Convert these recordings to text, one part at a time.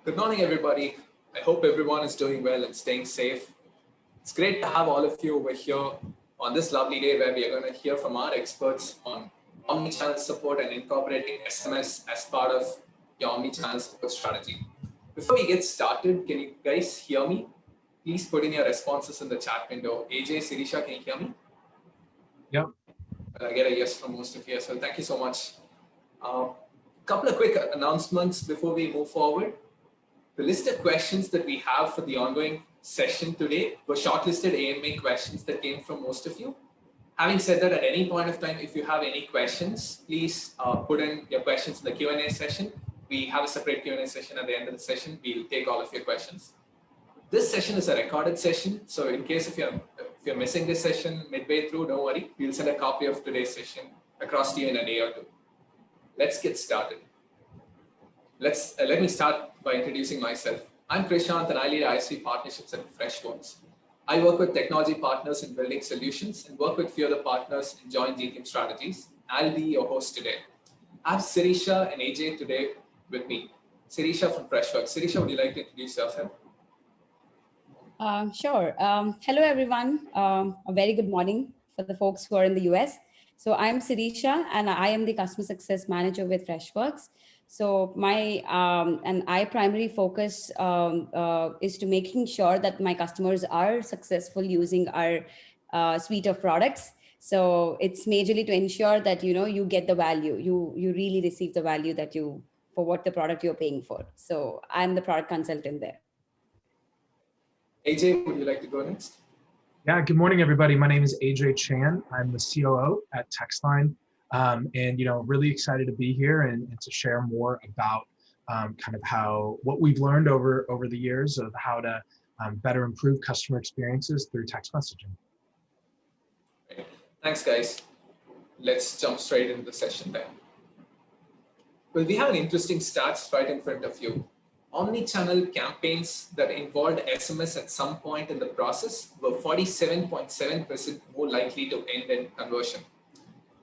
Good morning, everybody. I hope everyone is doing well and staying safe. It's great to have all of you over here on this lovely day where we are going to hear from our experts on omnichannel support and incorporating SMS as part of your omnichannel support strategy. Before we get started, can you guys hear me? Please put in your responses in the chat window. AJ, Sirisha, can you hear me? Yep. I get a yes from most of you as well. Thank you so much. Couple of quick announcements before we move forward. The list of questions that we have for the ongoing session today were shortlisted AMA questions that came from most of you. Having said that, at any point of time, if you have any questions, please put in your questions in the Q&A session. We have a separate Q&A session at the end of the session. We'll take all of your questions. This session is a recorded session, so in case if you're missing this session midway through, don't worry. We'll send a copy of today's session across to you in a day or two. Let's get started. Let me start by introducing myself. I'm Prashant and I lead ISV partnerships at Freshdesk. I work with technology partners in building solutions and work with few other partners in joint GTM strategies. I'll be your host today. I have Sirisha and AJ today with me. Sirisha from Freshdesk. Sirisha, would you like to introduce yourself? Sure. Hello, everyone. A very good morning for the folks who are in the US. So I'm Sirisha, and I am the Customer Success Manager with Freshworks. So I primarily focus is to making sure that my customers are successful using our suite of products. So it's majorly to ensure that you get the value, you really receive the value that for what the product you're paying for. So I'm the product consultant there. AJ, would you like to go next? Yeah, good morning, everybody. My name is AJ Chan. I'm the COO at Textline. And really excited to be here and to share more about kind of what we've learned over the years of how to better improve customer experiences through text messaging. Great. Thanks, guys. Let's jump straight into the session then. Well, we have an interesting stats right in front of you. Omnichannel campaigns that involved SMS at some point in the process were 47.7% more likely to end in conversion.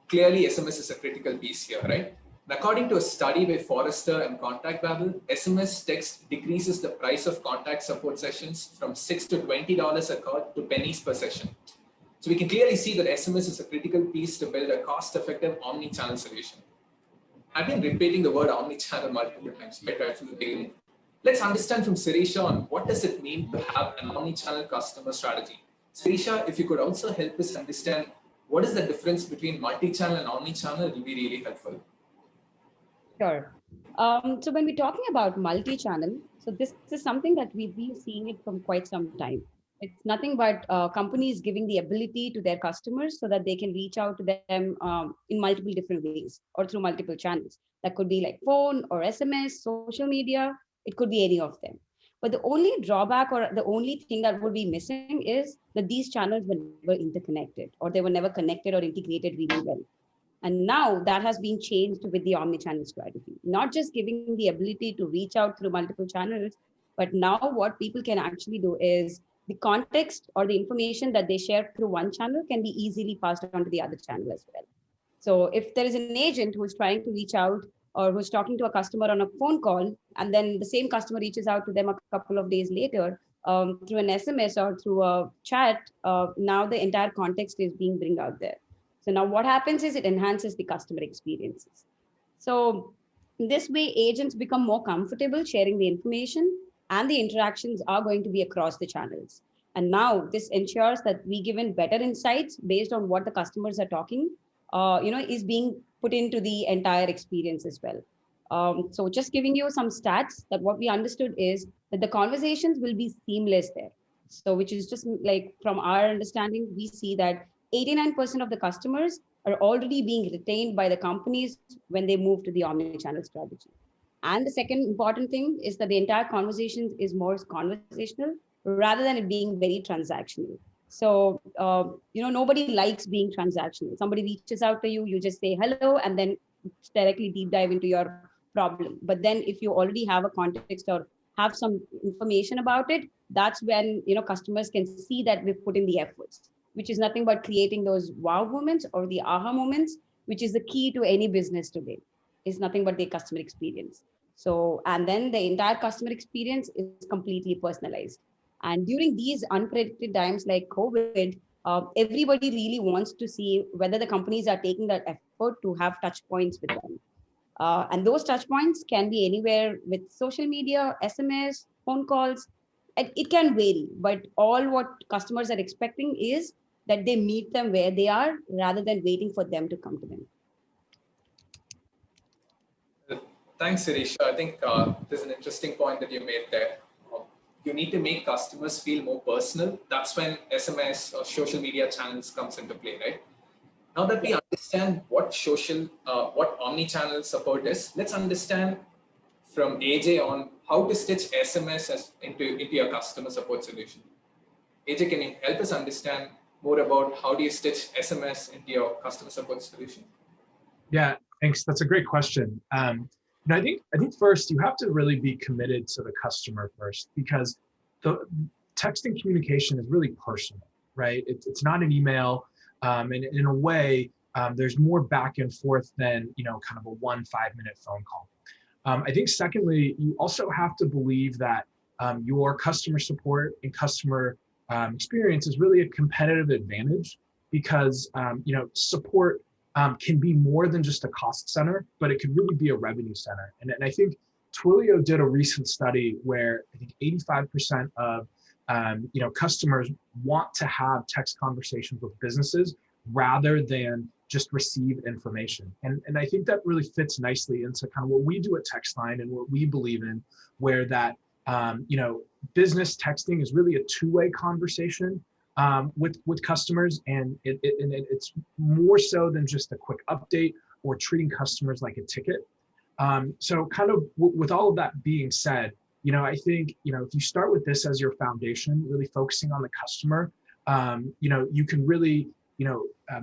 Clearly, SMS is a critical piece here, right? And according to a study by Forrester and Contact Babel, SMS text decreases the price of contact support sessions from $6 to $20 a call to pennies per session. So we can clearly see that SMS is a critical piece to build a cost-effective omni-channel solution. I've been repeating the word omni-channel multiple times right from the beginning. Let's understand from Sirisha on what does it mean to have an omni-channel customer strategy. Sirisha, if you could also help us understand what is the difference between multi-channel and omni-channel, it will be really helpful. Sure. So when we're talking about multi-channel, so this is something that we've been seeing it from quite some time. It's nothing but companies giving the ability to their customers so that they can reach out to them in multiple different ways or through multiple channels. That could be like phone or SMS, social media. It could be any of them. But the only drawback or the only thing that would be missing is that these channels were never interconnected or they were never connected or integrated really well. And now that has been changed with the omnichannel strategy, not just giving the ability to reach out through multiple channels, but now what people can actually do is the context or the information that they share through one channel can be easily passed on to the other channel as well. So if there is an agent who is trying to reach out or who's talking to a customer on a phone call, and then the same customer reaches out to them a couple of days later through an SMS or through a chat, now the entire context is being bring out there. So now what happens is it enhances the customer experiences. So in this way, agents become more comfortable sharing the information and the interactions are going to be across the channels. And now this ensures that we give in better insights based on what the customers are talking, is being put into the entire experience as well. So just giving you some stats that what we understood is that the conversations will be seamless there. So which is just like from our understanding, we see that 89% of the customers are already being retained by the companies when they move to the omnichannel strategy. And the second important thing is that the entire conversation is more conversational rather than it being very transactional. So, nobody likes being transactional. Somebody reaches out to you, you just say hello, and then directly deep dive into your problem. But then if you already have a context or have some information about it, that's when, customers can see that we've put in the efforts, which is nothing but creating those wow moments or the aha moments, which is the key to any business today. Is nothing but the customer experience. So, and then the entire customer experience is completely personalized. And during these unpredicted times like COVID, everybody really wants to see whether the companies are taking that effort to have touch points with them. And those touch points can be anywhere with social media, SMS, phone calls. It can vary, but all what customers are expecting is that they meet them where they are rather than waiting for them to come to them. Thanks, Sirisha. I think there's an interesting point that you made there. You need to make customers feel more personal. That's when SMS or social media channels comes into play, right? Now that we understand what omni-channel support is, let's understand from AJ on how to stitch SMS into your customer support solution. AJ, can you help us understand more about how do you stitch SMS into your customer support solution? Yeah, thanks. That's a great question. I think first you have to really be committed to the customer first, because the texting communication is really personal, right? It's not an email, and in a way, there's more back and forth than kind of a 5-minute phone call. I think secondly, you also have to believe that your customer support and customer experience is really a competitive advantage, because support can be more than just a cost center, but it could really be a revenue center. And I think Twilio did a recent study where I think 85% of customers want to have text conversations with businesses rather than just receive information. And I think that really fits nicely into kind of what we do at Textline and what we believe in, where that business texting is really a two-way conversation with customers, and it's more so than just a quick update or treating customers like a ticket. So kind of with all of that being said, I think if you start with this as your foundation, really focusing on the customer, you can really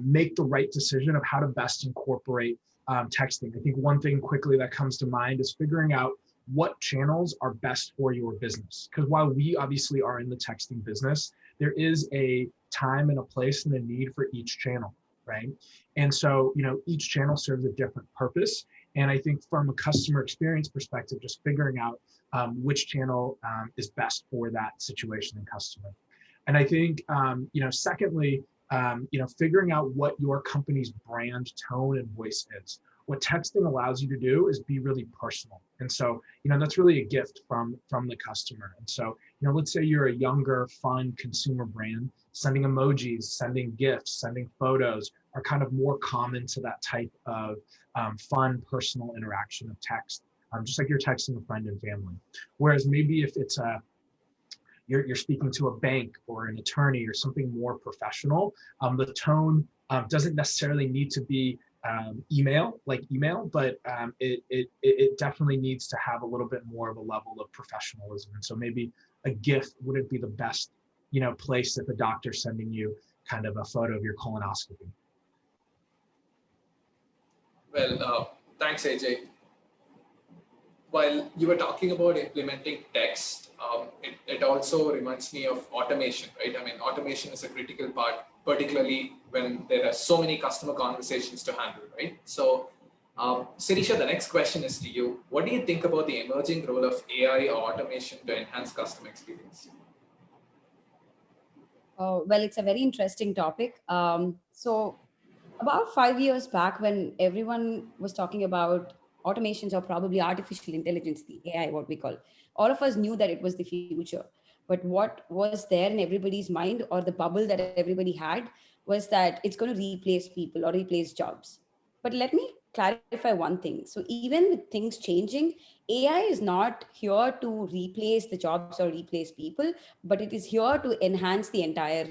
make the right decision of how to best incorporate texting. I think one thing quickly that comes to mind is figuring out what channels are best for your business. Because while we obviously are in the texting business, there is a time and a place and a need for each channel, right? And so, each channel serves a different purpose. And I think from a customer experience perspective, just figuring out which channel is best for that situation and customer. And I think, secondly, figuring out what your company's brand tone and voice is. What texting allows you to do is be really personal. And so, that's really a gift from the customer. And so, let's say you're a younger, fun consumer brand, sending emojis, sending gifts, sending photos are kind of more common to that type of fun, personal interaction of text, just like you're texting a friend and family. Whereas maybe if it's you're speaking to a bank or an attorney or something more professional, the tone doesn't necessarily need to be email, but it definitely needs to have a little bit more of a level of professionalism. And so maybe a GIF wouldn't be the best, place if a doctor's sending you kind of a photo of your colonoscopy. Well, thanks, AJ. While you were talking about implementing text, it also reminds me of automation, right? I mean, automation is a critical part, particularly when there are so many customer conversations to handle, right? So, Sirisha, the next question is to you. What do you think about the emerging role of AI or automation to enhance customer experience? Well, it's a very interesting topic. So about 5 years back, when everyone was talking about automations or probably artificial intelligence, the AI, what we call, all of us knew that it was the future. But what was there in everybody's mind, or the bubble that everybody had, was that it's going to replace people or replace jobs. But let me clarify one thing. So even with things changing, AI is not here to replace the jobs or replace people, but it is here to enhance the entire,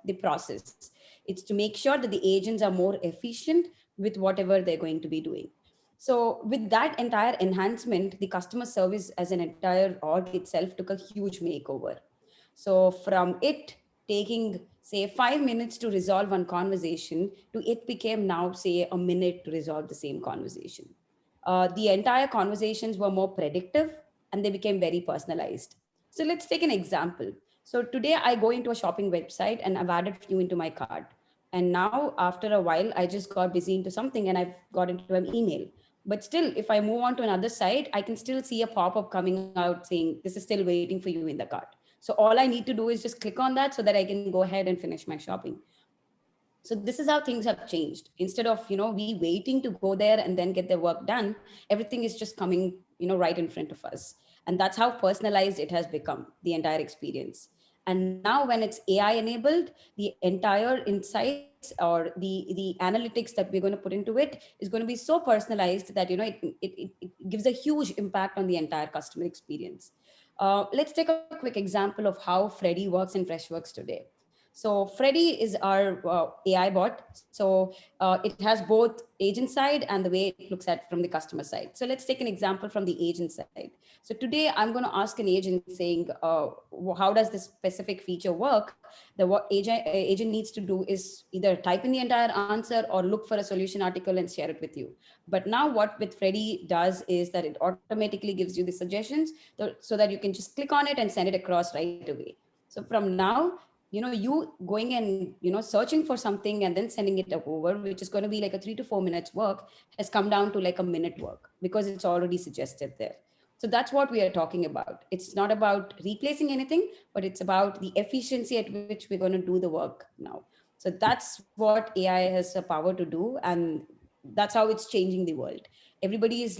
the process. It's to make sure that the agents are more efficient with whatever they're going to be doing. So with that entire enhancement, the customer service as an entire org itself took a huge makeover. So from it taking, say, 5 minutes to resolve one conversation to it became now, say, a minute to resolve the same conversation. The entire conversations were more predictive and they became very personalized. So let's take an example. So today I go into a shopping website and I've added few into my cart. And now after a while, I just got busy into something and I've got into an email. But still, if I move on to another site, I can still see a pop-up coming out saying, this is still waiting for you in the cart. So all I need to do is just click on that so that I can go ahead and finish my shopping. So this is how things have changed. Instead of, we waiting to go there and then get the work done, everything is just coming, right in front of us. And that's how personalized it has become, the entire experience. And now when it's AI enabled, the entire insights or the analytics that we're going to put into it is going to be so personalized that, it gives a huge impact on the entire customer experience. Let's take a quick example of how Freddy works in Freshworks today. So Freddy is our AI bot. So it has both agent side and the way it looks at from the customer side. So let's take an example from the agent side. So today I'm going to ask an agent saying, how does this specific feature work? The what agent needs to do is either type in the entire answer or look for a solution article and share it with you. But now what with Freddy does is that it automatically gives you the suggestions so that you can just click on it and send it across right away. So from now, you going and searching for something and then sending it over, which is going to be like a 3 to 4 minutes work, has come down to like a minute work because it's already suggested there. So that's what we are talking about. It's not about replacing anything, but it's about the efficiency at which we're going to do the work now. So that's what AI has the power to do, and that's how it's changing the world. Everybody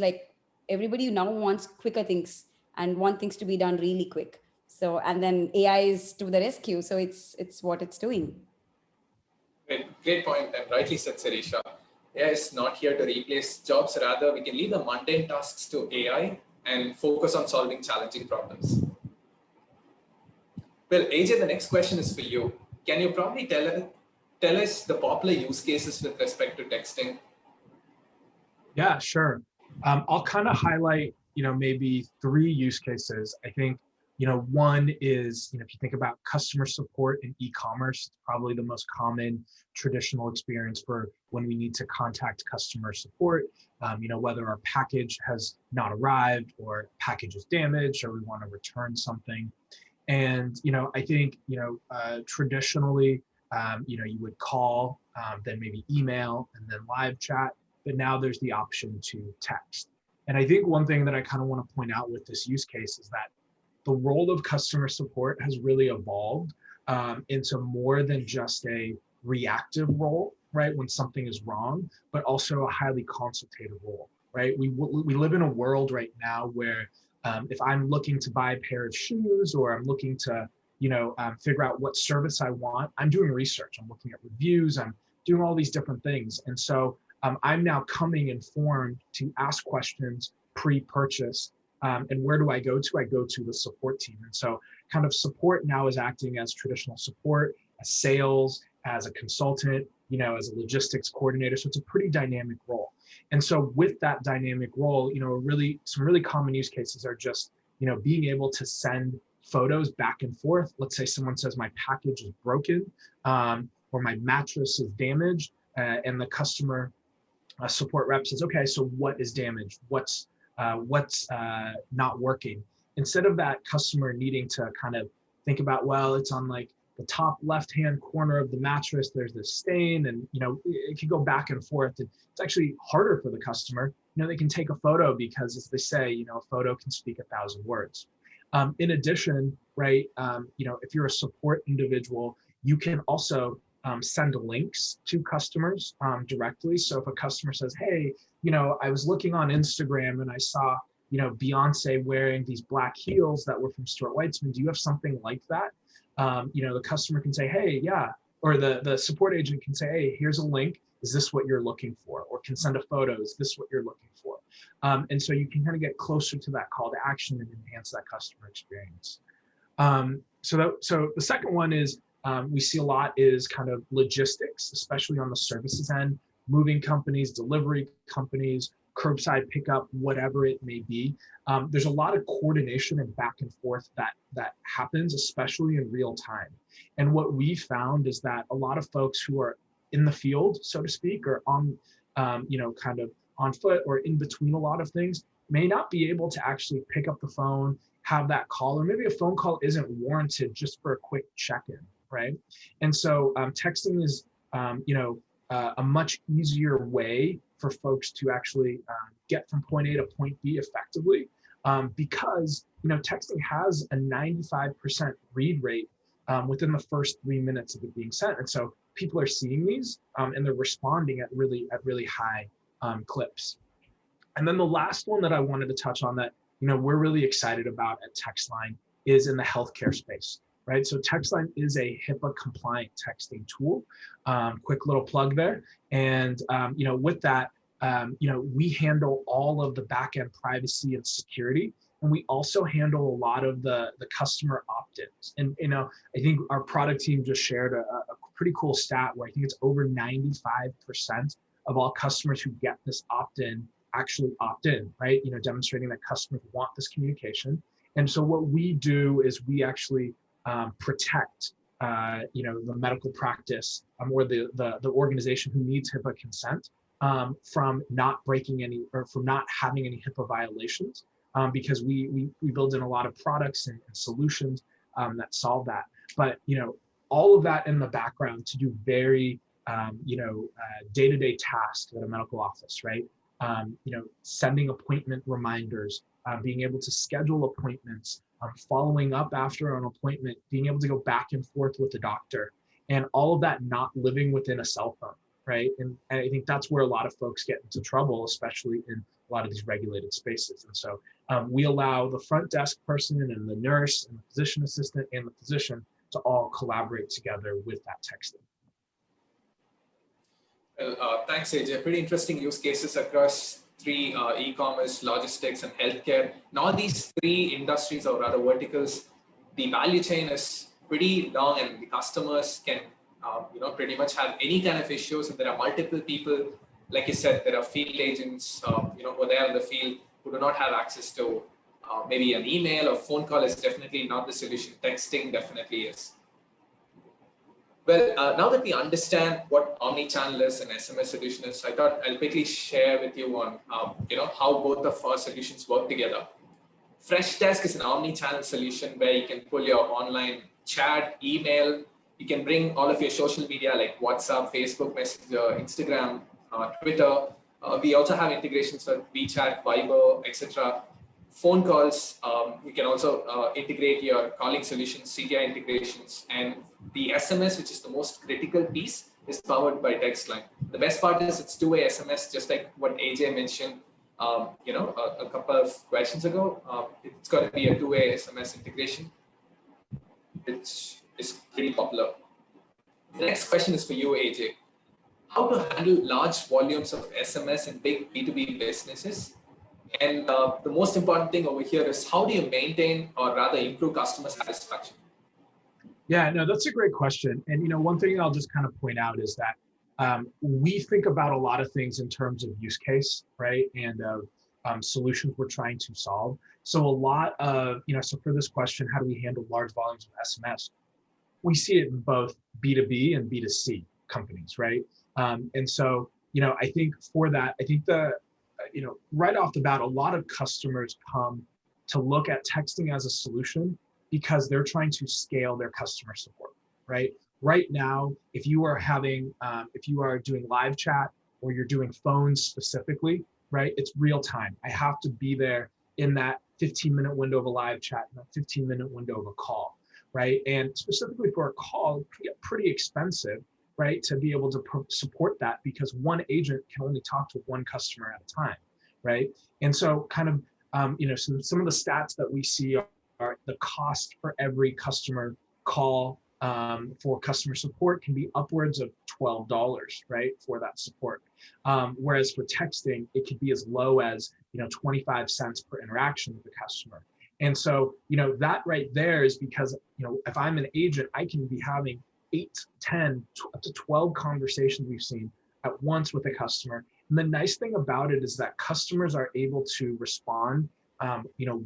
now wants quicker things and want things to be done really quick. So, and then AI is to the rescue. So it's what it's doing. Great point, and rightly said, Sirisha. AI is not here to replace jobs. Rather, we can leave the mundane tasks to AI and focus on solving challenging problems. Well, AJ, the next question is for you. Can you probably tell us the popular use cases with respect to texting? Yeah, sure. I'll kind of highlight, maybe 3 use cases. I think, one is, if you think about customer support in e-commerce, it's probably the most common traditional experience for when we need to contact customer support, whether our package has not arrived or package is damaged or we want to return something. And, I think, traditionally, you would call, then maybe email and then live chat, but now there's the option to text. And I think one thing that I kind of want to point out with this use case is that the role of customer support has really evolved into more than just a reactive role, right, when something is wrong, but also a highly consultative role, right? We live in a world right now where if I'm looking to buy a pair of shoes or I'm looking to, figure out what service I want, I'm doing research, I'm looking at reviews, I'm doing all these different things. And so I'm now coming informed to ask questions pre-purchase. And where do I go to? I go to the support team. And so kind of support now is acting as traditional support, as sales, as a consultant, as a logistics coordinator. So it's a pretty dynamic role. And so with that dynamic role, some really common use cases are just, being able to send photos back and forth. Let's say someone says my package is broken or my mattress is damaged and the customer support rep says, okay, so what is damaged? What's not working? Instead of that customer needing to kind of think about, well, it's on like the top left-hand corner of the mattress, there's this stain, and it can go back and forth. And it's actually harder for the customer. They can take a photo because, as they say, a photo can speak 1,000 words. In addition, right, if you're a support individual, you can also send links to customers directly. So if a customer says, hey, I was looking on Instagram and I saw, Beyonce wearing these black heels that were from Stuart Weitzman. Do you have something like that? The customer can say, hey, yeah, or the support agent can say, hey, here's a link. Is this what you're looking for? Or can send a photo. Is this what you're looking for? And so you can kind of get closer to that call to action and enhance that customer experience. So the second one is we see a lot is kind of logistics, especially on the services end, moving companies, delivery companies, curbside pickup, whatever it may be. There's a lot of coordination and back and forth that happens, especially in real time. And what we found is that a lot of folks who are in the field, so to speak, or on, kind of on foot or in between a lot of things, may not be able to actually pick up the phone, have that call, or maybe a phone call isn't warranted just for a quick check-in, right? And so texting is, a much easier way for folks to actually get from point A to point B effectively, because texting has a 95% read rate within the first 3 minutes of it being sent, and so people are seeing these and they're responding at really high clips. And then the last one that I wanted to touch on that we're really excited about at Textline is in the healthcare space, right? So Textline is a HIPAA compliant texting tool. Quick little plug there. And with that, we handle all of the backend privacy and security, and we also handle a lot of the customer opt-ins. And I think our product team just shared a pretty cool stat where I think it's over 95% of all customers who get this opt-in actually opt in, right? Demonstrating that customers want this communication. And so what we do is we actually protect, the medical practice or the organization who needs HIPAA consent from not breaking any or from not having any HIPAA violations, because we build in a lot of products and solutions that solve that. But all of that in the background to do very day-to-day tasks at a medical office, right? Sending appointment reminders, being able to schedule appointments, following up after an appointment, being able to go back and forth with the doctor, and all of that not living within a cell phone, right? And I think that's where a lot of folks get into trouble, especially in a lot of these regulated spaces. And so we allow the front desk person and the nurse and the physician assistant and the physician to all collaborate together with that texting. Well, thanks, AJ. Pretty interesting use cases across three e-commerce, logistics, and healthcare. Now, these three industries, or rather verticals, the value chain is pretty long, and the customers can, pretty much have any kind of issues. And there are multiple people, like you said, there are field agents, who are there in the field who do not have access to maybe an email or phone call is definitely not the solution. Texting definitely is. Well, now that we understand what omnichannel is and SMS solution is, I thought I'll quickly share with you on, how both of our solutions work together. Freshdesk is an omnichannel solution where you can pull your online chat, email. You can bring all of your social media like WhatsApp, Facebook Messenger, Instagram, Twitter. We also have integrations with WeChat, Viber, etc. Phone calls, you can also integrate your calling solutions, CTI integrations, and the SMS, which is the most critical piece, is powered by Textline. The best part is it's two-way SMS, just like what AJ mentioned, a couple of questions ago. It's got to be a two-way SMS integration, which is pretty popular. The next question is for you, AJ. How to handle large volumes of SMS in big B2B businesses? And the most important thing over here is how do you maintain or rather improve customer satisfaction? Yeah, no, that's a great question. And one thing I'll just kind of point out is that we think about a lot of things in terms of use case, right? And of solutions we're trying to solve. So a lot of, so for this question, how do we handle large volumes of SMS? We see it in both B2B and B2C companies, right? And so, I think for that, I think right off the bat, a lot of customers come to look at texting as a solution because they're trying to scale their customer support, right? Right now, if you are doing live chat or you're doing phones specifically, right? It's real time. I have to be there in that 15-minute window of a live chat and that 15-minute window of a call, right? And specifically for a call, it can get pretty expensive, right? To be able to support that because one agent can only talk to one customer at a time, right? And so kind of, some of the stats that we see are the cost for every customer call for customer support can be upwards of $12, right? For that support. Whereas for texting, it could be as low as, 25 cents per interaction with the customer. And so, that right there is because, if I'm an agent, I can be having 8, 10, up to 12 conversations we've seen at once with a customer. And the nice thing about it is that customers are able to respond,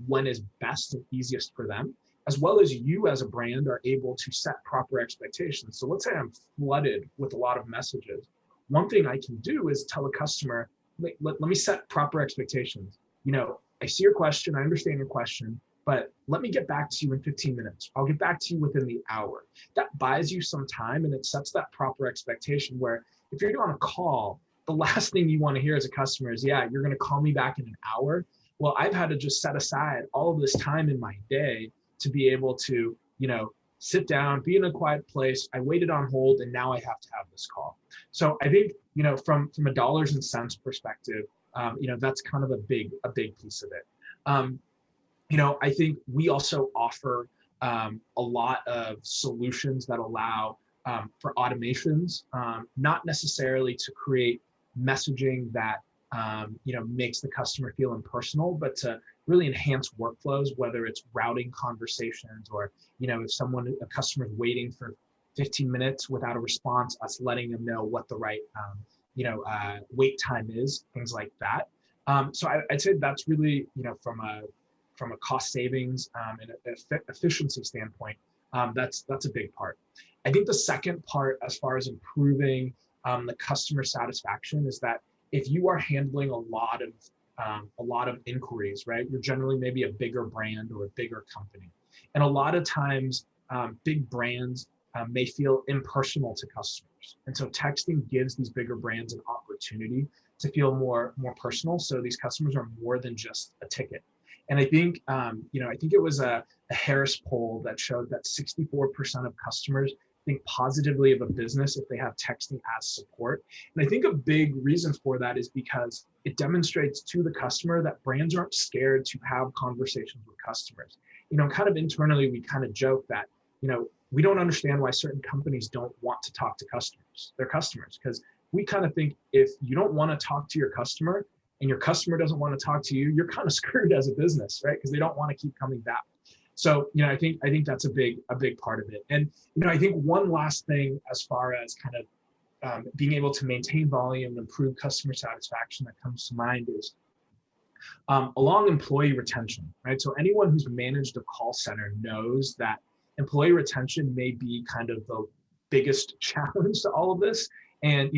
when is best and easiest for them, as well as you as a brand are able to set proper expectations. So let's say I'm flooded with a lot of messages. One thing I can do is tell a customer, let me set proper expectations. I see your question, I understand your question, but let me get back to you in 15 minutes. I'll get back to you within the hour. That buys you some time and it sets that proper expectation where if you're doing a call, the last thing you want to hear as a customer is, yeah, you're going to call me back in an hour. Well, I've had to just set aside all of this time in my day to be able to, sit down, be in a quiet place. I waited on hold, and now I have to have this call. So I think, from a dollars and cents perspective, that's kind of a big piece of it. I think we also offer a lot of solutions that allow for automations, not necessarily to create messaging that makes the customer feel impersonal, but to really enhance workflows, whether it's routing conversations or if a customer is waiting for 15 minutes without a response, us letting them know what the right wait time is, things like that. So I'd say that's really from a cost savings and efficiency standpoint, that's a big part. I think the second part, as far as improving the customer satisfaction, is that if you are handling a lot of inquiries, right? You're generally maybe a bigger brand or a bigger company, and a lot of times big brands may feel impersonal to customers, and so texting gives these bigger brands an opportunity to feel more personal. So these customers are more than just a ticket. And I think I think it was a Harris poll that showed that 64% of customers think positively of a business if they have texting as support. And I think a big reason for that is because it demonstrates to the customer that brands aren't scared to have conversations with customers. Kind of internally, we kind of joke that, we don't understand why certain companies don't want to talk to their customers, because we kind of think if you don't want to talk to your customer and your customer doesn't want to talk to you, you're kind of screwed as a business, right? Because they don't want to keep coming back. So, I think that's a big part of it. And, I think one last thing as far as kind of being able to maintain volume and improve customer satisfaction that comes to mind is along employee retention, right? So anyone who's managed a call center knows that employee retention may be kind of the biggest challenge to all of this. And,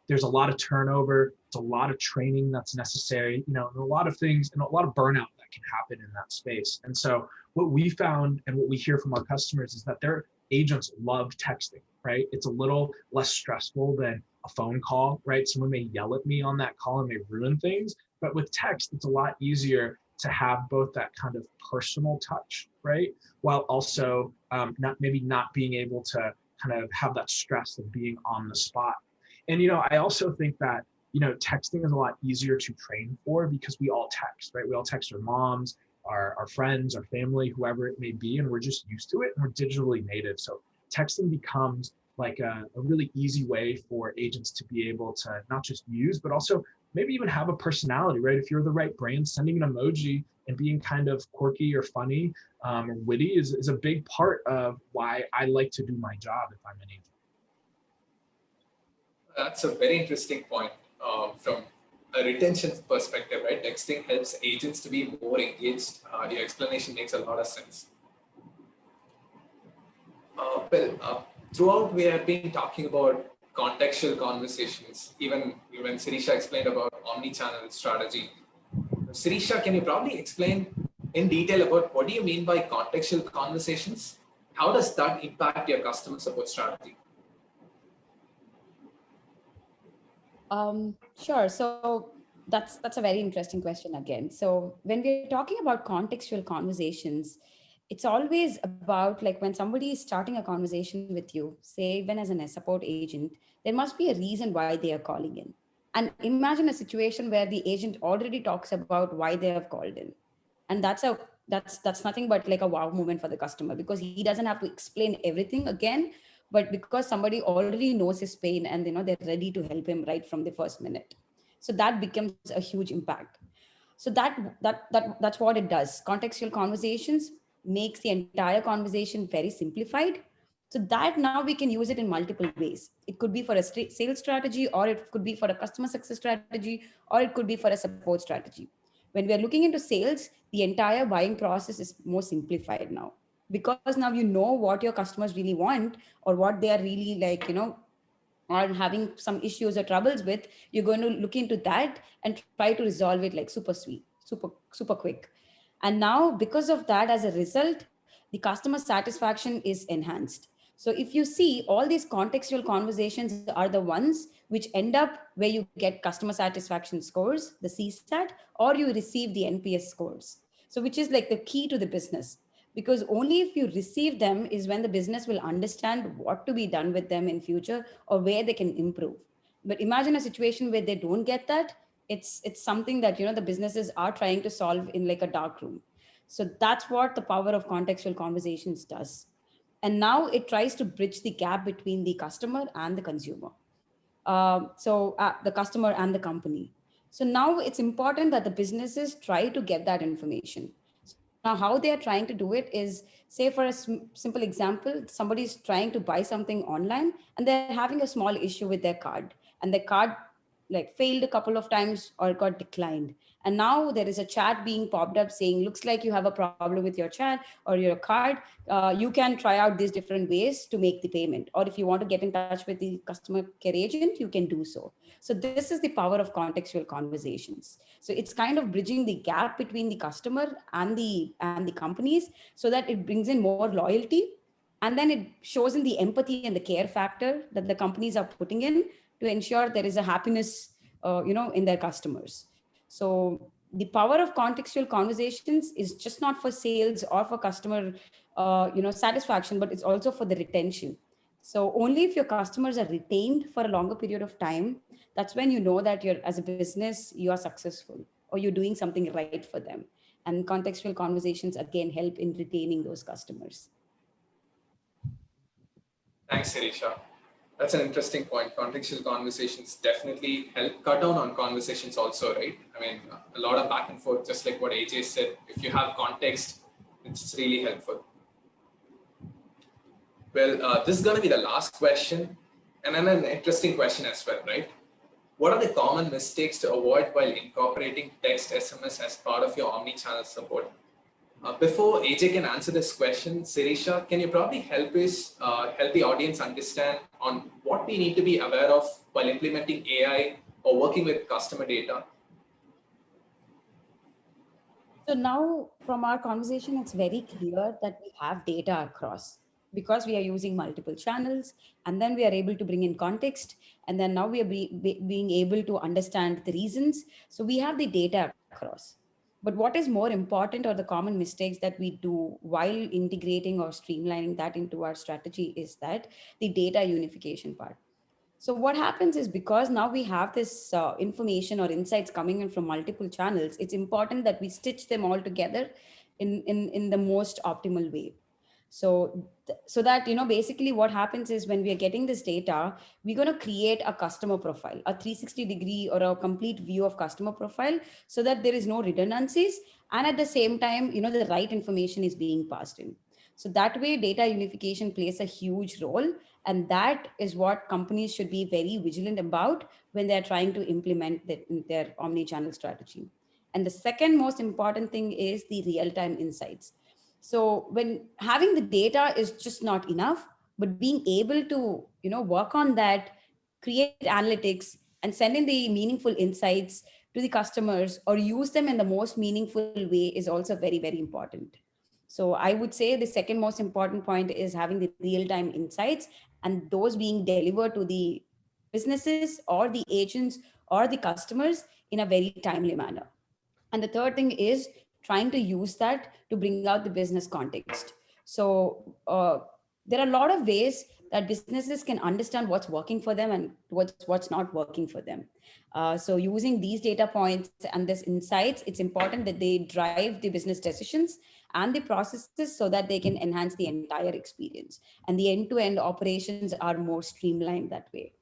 there's a lot of turnover, it's a lot of training that's necessary, and a lot of things and a lot of burnout that can happen in that space. And so what we found and what we hear from our customers is that their agents love texting, right? It's a little less stressful than a phone call, right? Someone may yell at me on that call and may ruin things, but with text, it's a lot easier to have both that kind of personal touch, right? While also not being able to kind of have that stress of being on the spot. And, I also think that, texting is a lot easier to train for because we all text, right? We all text our moms, our friends, our family, whoever it may be, and we're just used to it and we're digitally native. So texting becomes like a really easy way for agents to be able to not just use, but also maybe even have a personality, right? If you're the right brand, sending an emoji and being kind of quirky or funny or witty is a big part of why I like to do my job if I'm an agent. That's a very interesting point from a retention perspective, right? Texting helps agents to be more engaged. Your explanation makes a lot of sense. Throughout we have been talking about contextual conversations, even when Sirisha explained about omnichannel strategy. Sirisha, can you probably explain in detail about what do you mean by contextual conversations? How does that impact your customer support strategy? Sure. So that's a very interesting question again. So when we're talking about contextual conversations, it's always about like when somebody is starting a conversation with you, say even as a support agent, there must be a reason why they are calling in. And imagine a situation where the agent already talks about why they have called in. And that's nothing but like a wow moment for the customer, because he doesn't have to explain everything again, but because somebody already knows his pain and they're ready to help him right from the first minute. So that becomes a huge impact. So that's what it does. Contextual conversations makes the entire conversation very simplified, so that now we can use it in multiple ways. It could be for a sales strategy, or it could be for a customer success strategy, or it could be for a support strategy. When we are looking into sales, the entire buying process is more simplified now, because now you know what your customers really want, or what they are really like, are having some issues or troubles with. You're going to look into that and try to resolve it like super sweet, super quick. And now because of that, as a result, the customer satisfaction is enhanced. So if you see, all these contextual conversations are the ones which end up where you get customer satisfaction scores, the CSAT, or you receive the NPS scores. So which is like the key to the business. Because only if you receive them is when the business will understand what to be done with them in future or where they can improve. But imagine a situation where they don't get that. It's something that the businesses are trying to solve in like a dark room. So that's what the power of contextual conversations does. And now it tries to bridge the gap between the customer and the consumer. The customer and the company. So now it's important that the businesses try to get that information. So now how they are trying to do it is, say for a simple example, somebody is trying to buy something online and they're having a small issue with their card, and their card like failed a couple of times or got declined. And now there is a chat being popped up saying, looks like you have a problem with your chat or your card. You can try out these different ways to make the payment. Or if you want to get in touch with the customer care agent, you can do so. So this is the power of contextual conversations. So it's kind of bridging the gap between the customer and the companies, so that it brings in more loyalty, and then it shows in the empathy and the care factor that the companies are putting in to ensure there is a happiness in their customers. So the power of contextual conversations is just not for sales or for customer satisfaction, but it's also for the retention. So only if your customers are retained for a longer period of time, that's when you know that you're, as a business, you are successful or you're doing something right for them. And contextual conversations again help in retaining those customers. Thanks, Sirisha. That's an interesting point. Contextual conversations definitely help cut down on conversations also, right? I mean, a lot of back and forth, just like what AJ said. If you have context, it's really helpful. Well, this is going to be the last question, and then an interesting question as well, right? What are the common mistakes to avoid while incorporating text SMS as part of your omnichannel support? Before AJ can answer this question, Sirisha, can you probably help us, help the audience understand on what we need to be aware of while implementing AI or working with customer data? So now from our conversation, it's very clear that we have data across, because we are using multiple channels, and then we are able to bring in context, and then now we are being able to understand the reasons. So we have the data across. But what is more important, or the common mistakes that we do while integrating or streamlining that into our strategy, is that the data unification part. So what happens is, because now we have this information or insights coming in from multiple channels, it's important that we stitch them all together in the most optimal way. So that basically what happens is, when we are getting this data, we're going to create a customer profile, a 360-degree or a complete view of customer profile, so that there is no redundancies, and at the same time the right information is being passed in. So that way data unification plays a huge role, and that is what companies should be very vigilant about when they're trying to implement their omni-channel strategy. And the second most important thing is the real-time insights. So when having the data is just not enough, but being able to work on that, create analytics, and send in the meaningful insights to the customers, or use them in the most meaningful way, is also very, very important. So I would say the second most important point is having the real-time insights, and those being delivered to the businesses or the agents or the customers in a very timely manner. And the third thing is trying to use that to bring out the business context. So there are a lot of ways that businesses can understand what's working for them and what's not working for them. So using these data points and these insights, it's important that they drive the business decisions and the processes, so that they can enhance the entire experience. And the end-to-end operations are more streamlined that way.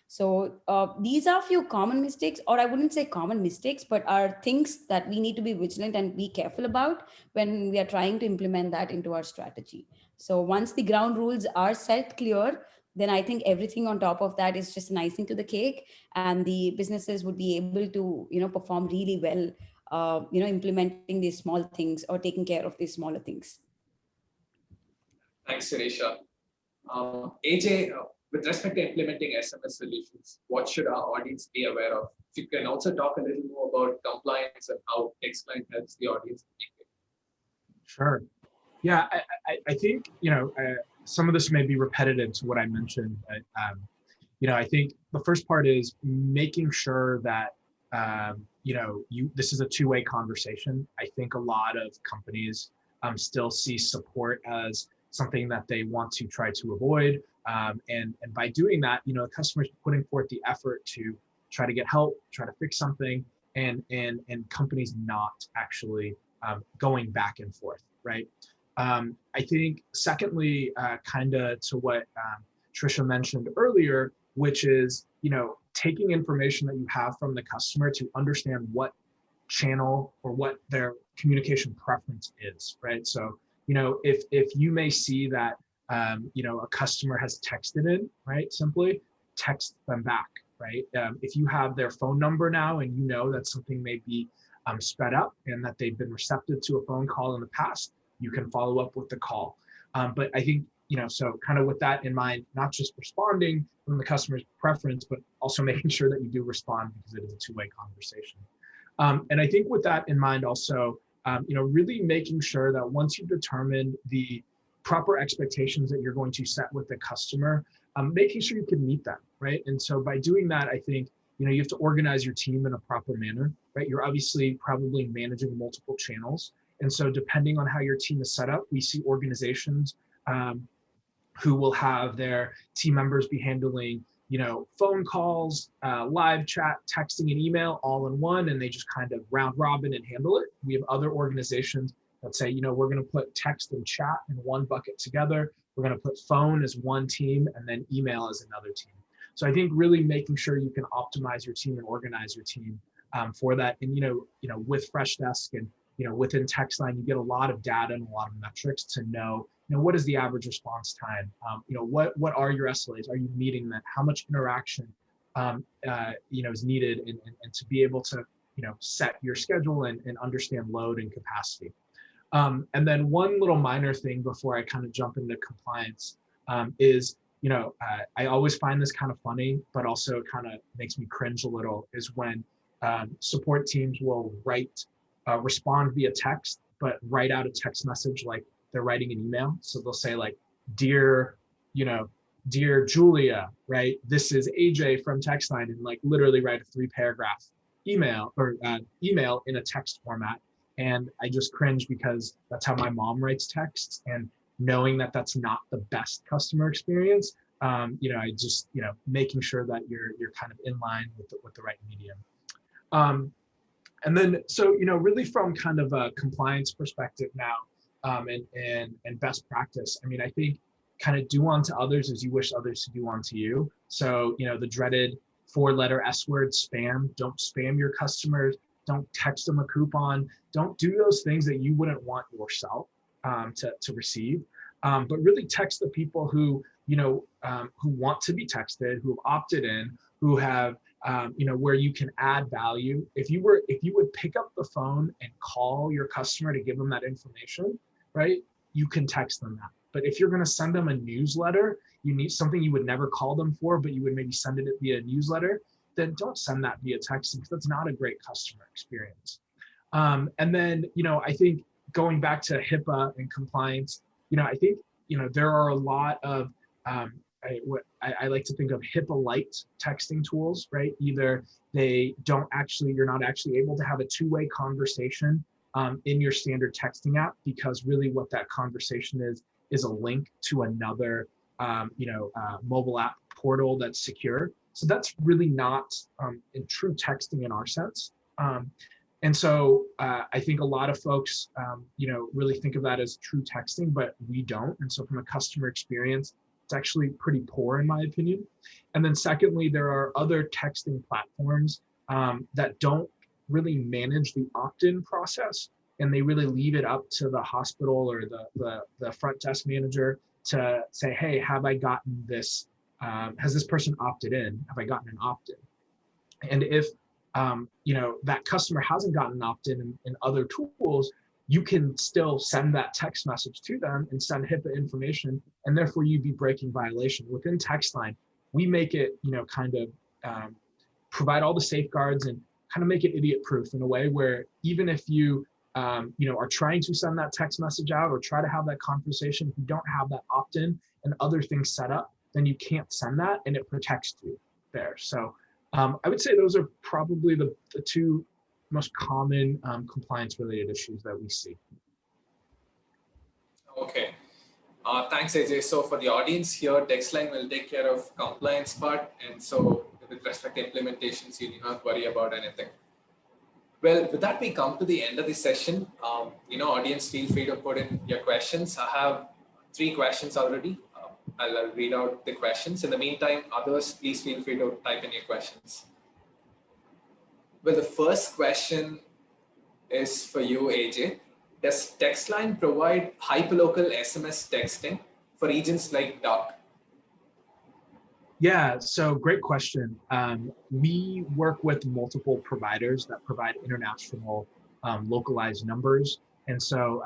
So these are few common mistakes, or I wouldn't say common mistakes, but are things that we need to be vigilant and be careful about when we are trying to implement that into our strategy. So once the ground rules are set clear, then I think everything on top of that is just an icing to the cake, and the businesses would be able to perform really well, implementing these small things or taking care of these smaller things. Thanks, Sirisha. AJ, with respect to implementing SMS solutions, what should our audience be aware of? If you can also talk a little more about compliance and how TextLine helps the audience make it. Sure. Yeah, I think, some of this may be repetitive to what I mentioned, but I think the first part is making sure that this is a two-way conversation. I think a lot of companies still see support as something that they want to try to avoid, and by doing that, the customer's putting forth the effort to try to get help, try to fix something, and companies not actually going back and forth, right? I think secondly, kind of to what Trisha mentioned earlier, which is, taking information that you have from the customer to understand what channel or what their communication preference is, right? So, if you may see that, a customer has texted in, right? Simply text them back, right? If you have their phone number now and you know that something may be sped up and that they've been receptive to a phone call in the past, you can follow up with the call. But I think, so kind of with that in mind, not just responding from the customer's preference, but also making sure that you do respond because it is a two-way conversation. And I think with that in mind also, really making sure that once you've determined the proper expectations that you're going to set with the customer, making sure you can meet them, right? And so by doing that, I think, you have to organize your team in a proper manner, right? You're obviously probably managing multiple channels. And so depending on how your team is set up, we see organizations who will have their team members be handling, phone calls, live chat, texting, and email all in one, and they just kind of round robin and handle it. We have other organizations that say, we're going to put text and chat in one bucket together. We're going to put phone as one team and then email as another team. So I think really making sure you can optimize your team and organize your team for that. And, with Freshdesk and, within TextLine, you get a lot of data and a lot of metrics to know, what is the average response time? What are your SLAs? Are you meeting that? How much interaction, is needed and to be able to, set your schedule and understand load and capacity. And then one little minor thing before I kind of jump into compliance is, I always find this kind of funny, but also kind of makes me cringe a little, is when support teams will respond via text, but write out a text message like they're writing an email. So they'll say like, dear Julia, right? This is AJ from TextLine, and like literally write a 3-paragraph email or email in a text format. And I just cringe because that's how my mom writes texts, and knowing that that's not the best customer experience, I just, making sure that you're kind of in line with the right medium. And then, so, really from kind of a compliance perspective now, and best practice, I mean, I think kind of do unto others as you wish others to do unto you. So, the dreaded 4-letter S word, spam. Don't spam your customers. Don't text them a coupon. Don't do those things that you wouldn't want yourself to receive. But really text the people who want to be texted, who have opted in, who have where you can add value. If you would pick up the phone and call your customer to give them that information, right? You can text them that. But if you're going to send them a newsletter, you need something you would never call them for, but you would maybe send it via newsletter, then don't send that via text, because that's not a great customer experience. And then, I think going back to HIPAA and compliance, I think, there are a lot of, I like to think of HIPAA light texting tools, right? Either you're not actually able to have a two-way conversation in your standard texting app, because really what that conversation is a link to another, mobile app portal that's secure. So that's really not in true texting in our sense. And so I think a lot of folks, really think of that as true texting, but we don't. And so from a customer experience, it's actually pretty poor in my opinion. And then secondly, there are other texting platforms that don't really manage the opt-in process, and they really leave it up to the hospital or the front desk manager to say, hey, have I gotten this? Has this person opted in? Have I gotten an opt-in? And if that customer hasn't gotten an opt-in in other tools, you can still send that text message to them and send HIPAA information, and therefore you'd be breaking violation. Within TextLine, we make it, kind of provide all the safeguards and kind of make it idiot-proof in a way where even if you are trying to send that text message out or try to have that conversation, if you don't have that opt-in and other things set up, then you can't send that, and it protects you there. So I would say those are probably the two most common compliance-related issues that we see. Okay. Thanks, AJ. So for the audience here, Textline will take care of compliance part. And so with respect to implementations, you need not worry about anything. Well, with that, we come to the end of the session. Audience, feel free to put in your questions. I have 3 questions already. I'll read out the questions. In the meantime, others, please feel free to type in your questions. Well, the first question is for you, AJ. Does Textline provide hyperlocal SMS texting for regions like DACH? Yeah, so great question. We work with multiple providers that provide international localized numbers. And so,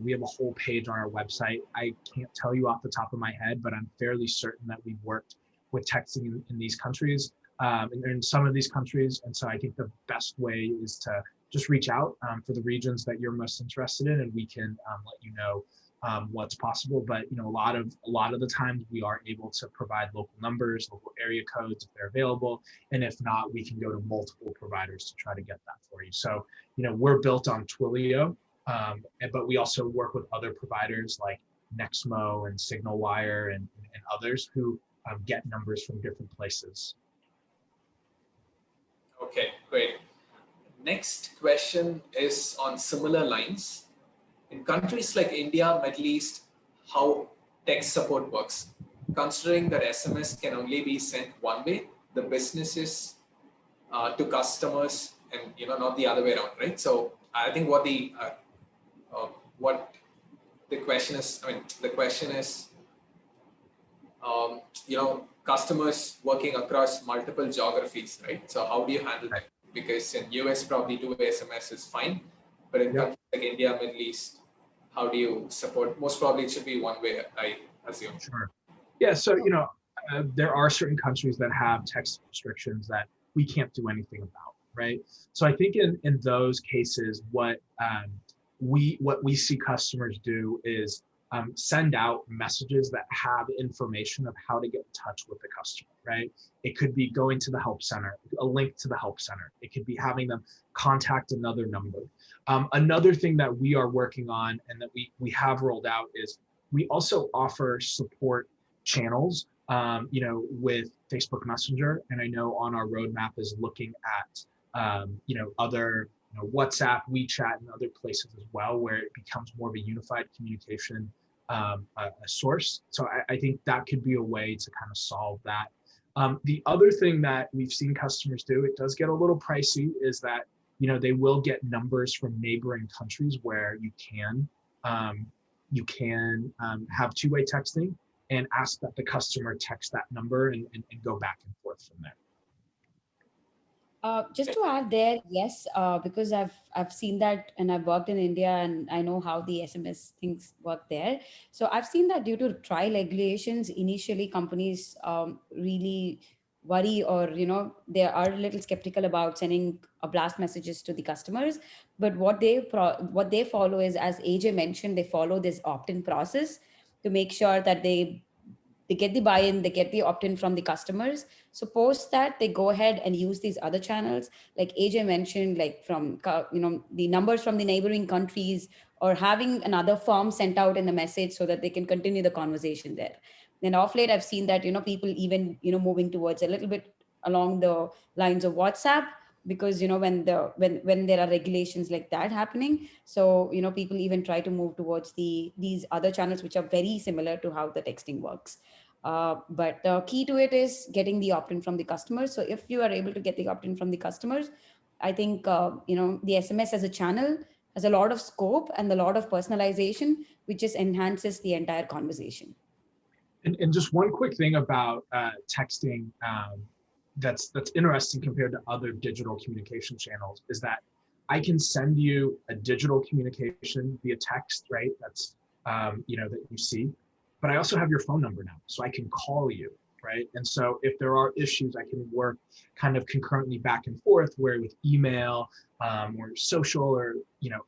we have a whole page on our website. I can't tell you off the top of my head, but I'm fairly certain that we've worked with texting in these countries, and in some of these countries. And so I think the best way is to just reach out for the regions that you're most interested in, and we can let you know what's possible. But a lot of the times we are able to provide local numbers, local area codes if they're available, and if not, we can go to multiple providers to try to get that for you. So we're built on Twilio, but we also work with other providers like Nexmo and SignalWire and others who get numbers from different places. Okay, great. Next question is on similar lines. In countries like India, Middle East, how text support works. Considering that SMS can only be sent one way, the businesses to customers, and not the other way around, right? So I think what the question is, the question is, customers working across multiple geographies, right? So how do you handle that? Because in US, probably 2-way SMS is fine, but in countries like India, Middle East, how do you support? Most probably it should be one way, I assume. Sure. Yeah, so there are certain countries that have text restrictions that we can't do anything about, right? So I think in those cases, what we see customers do is send out messages that have information of how to get in touch with the customer, right? It could be going to the help center, a link to the help center. It could be having them contact another number. Another thing that we are working on and that we have rolled out is we also offer support channels, with Facebook Messenger. And I know on our roadmap is looking at, other WhatsApp, WeChat, and other places as well, where it becomes more of a unified communication a source. So I think that could be a way to kind of solve that. The other thing that we've seen customers do, it does get a little pricey, is that they will get numbers from neighboring countries where you can have 2-way texting and ask that the customer text that number and go back and forth from there. Just to add there, yes, because I've seen that, and I've worked in India, and I know how the SMS things work there. So I've seen that due to trial regulations, initially companies really worry, or they are a little skeptical about sending a blast messages to the customers. But what they follow is, as AJ mentioned, they follow this opt-in process to make sure that they get the buy-in, they get the opt-in from the customers. So post that, they go ahead and use these other channels, like AJ mentioned, like from the numbers from the neighboring countries, or having another form sent out in the message so that they can continue the conversation there. Then off late, I've seen that people even moving towards a little bit along the lines of WhatsApp, because when there are regulations like that happening, so people even try to move towards these other channels, which are very similar to how the texting works. But the key to it is getting the opt-in from the customers. So if you are able to get the opt-in from the customers, I think the SMS as a channel has a lot of scope and a lot of personalization, which just enhances the entire conversation. And just one quick thing about texting that's interesting compared to other digital communication channels is that I can send you a digital communication via text, right? That's that you see, but I also have your phone number now, so I can call you. right? And so if there are issues, I can work kind of concurrently back and forth, where with email or social or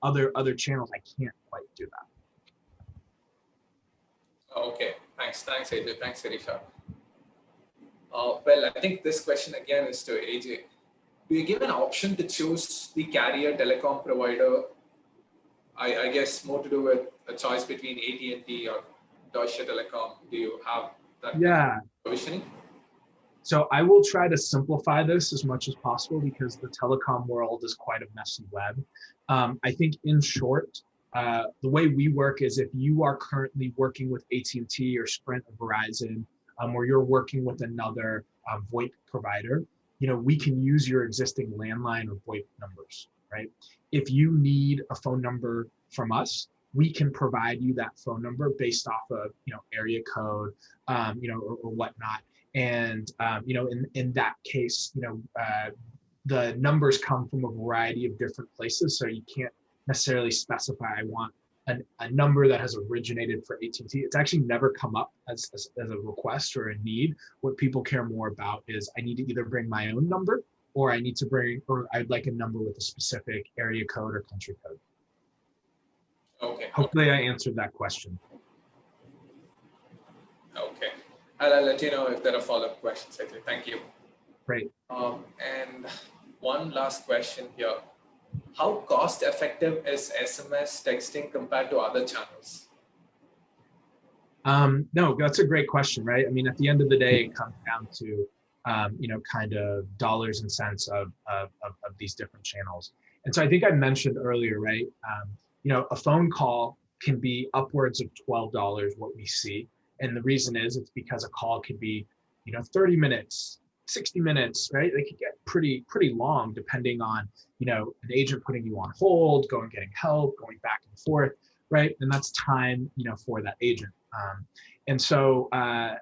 other channels, I can't quite do that. Okay, thanks AJ, thanks Arisha. Well, I think this question again is to AJ. Do you give an option to choose the carrier telecom provider? I guess more to do with a choice between AT&T or Deutsche Telekom. Do you have that Yeah. provisioning? So I will try to simplify this as much as possible because the telecom world is quite a messy web. I think in short, the way we work is if you are currently working with AT&T or Sprint or Verizon, or you're working with another VoIP provider, we can use your existing landline or VoIP numbers, right? If you need a phone number from us, we can provide you that phone number based off of, area code, or whatnot. And, in that case, the numbers come from a variety of different places. So you can't necessarily specify, I want a number that has originated for AT&T. It's actually never come up as a request or a need. What people care more about is I need to either bring my own number or I'd like a number with a specific area code or country code. Okay. Hopefully I answered that question. Okay. I'll let you know if there are follow-up questions. Thank you. Great. And one last question here. How cost effective is SMS texting compared to other channels? No, that's a great question, right? I mean, at the end of the day, it comes down to, kind of dollars and cents of these different channels. And so I think I mentioned earlier, right? A phone call can be upwards of $12 what we see. And the reason is it's because a call could be, 30 minutes, 60 minutes, right? They could get pretty long depending on, an agent putting you on hold, getting help, going back and forth, right? And that's time, for that agent. And so, I